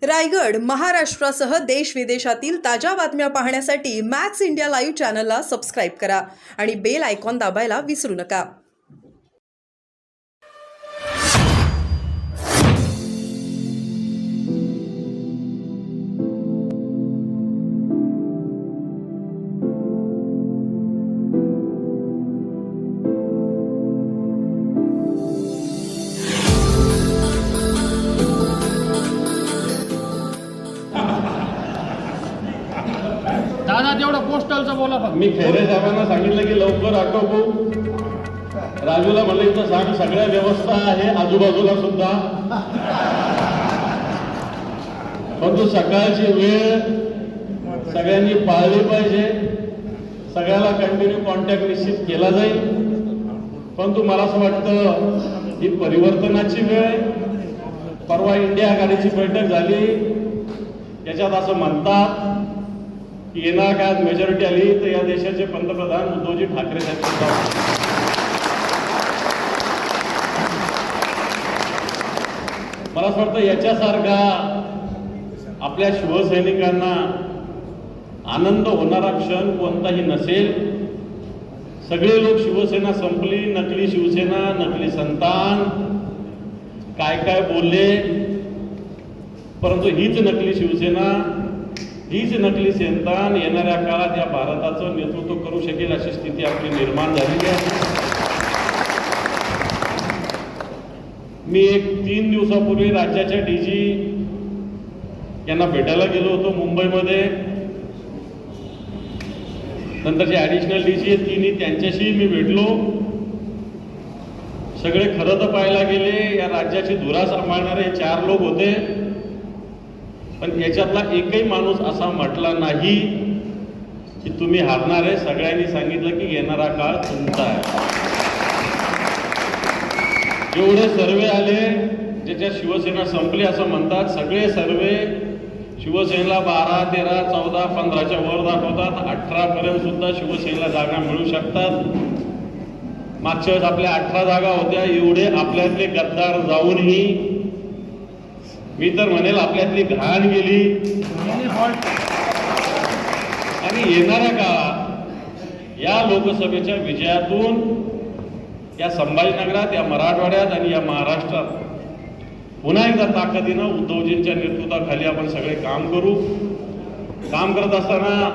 रायगड, महाराष्ट्रासह देश विदेशातील ताज्या बातम्या पाहण्यासाठी मॅक्स इंडिया लाईव्ह चॅनलला सबस्क्राईब करा आणि बेल आयकॉन दाबायला विसरू नका. दादा तेवढं पोस्टलचं बोला फक्त. मी खैरे साहेबांना सांगितलं की लवकर आटोपू. राजूला म्हणलं इथं सांग सगळ्या व्यवस्था आहे आजूबाजूला सुद्धा, परंतु सकाळची वेळ सगळ्यांनी पाळली पाहिजे. सगळ्याला कंटिन्यू कॉन्टॅक्ट निश्चित केला जाईल. परंतु मला असं वाटतं ही परिवर्तनाची वेळ. परवा इंडिया आघाडीची बैठक झाली, याच्यात असं म्हणतात की येणार काळात मेजॉरिटी आली तर या देशाचे पंतप्रधान उद्धवजी ठाकरे साहेब. मला असं वाटतं याच्यासारखा आपल्या शिवसैनिकांना आनंद होणारा क्षण कोणताही नसेल. सगळे लोक शिवसेना संपली, नकली शिवसेना, नकली संतान, काय काय बोलले, परंतु हीच नकली शिवसेना, हीच नकली संतान येणाऱ्या काळात या भारताचं नेतृत्व करू शकेल अशी स्थिती आपली निर्माण झालेली आहे. मी 3 दिवसापूर्वी राज्याच्या डीजी यांना भेटायला गेलो होतो मुंबईमध्ये. नंतर जे ॲडिशनल डीजी आहेत तिन्ही त्यांच्याशी मी भेटलो. सगळे खरं तर पाहायला गेले या राज्याची धुरा सांभाळणारे 4 लोक होते, पण याच्यातला एकही माणूस असा म्हटला नाही की तुम्ही हारणार आहे. सगळ्यांनी सांगितलं की येणारा काळ तुमचा आहे. जेवढे सर्वे आले ज्याच्यात शिवसेना संपली असं म्हणतात, सगळे सर्वे शिवसेनेला 12, 13, 14, 15च्या वर दाखवतात. 18 पर्यंत सुद्धा शिवसेनेला जागा मिळू शकतात. मागच्या वेळेस आपल्या 18 जागा होत्या. एवढे आपल्यातले गद्दार जाऊनही मी तर म्हणेल आपल्यातली घाण गेली. आणि येणाऱ्या काळात या लोकसभेच्या विजयातून या संभाजीनगरात, या मराठवाड्यात आणि या महाराष्ट्रात पुन्हा एकदा ताकदीनं उद्धवजींच्या नेतृत्वाखाली आपण सगळे काम करू. काम करत असताना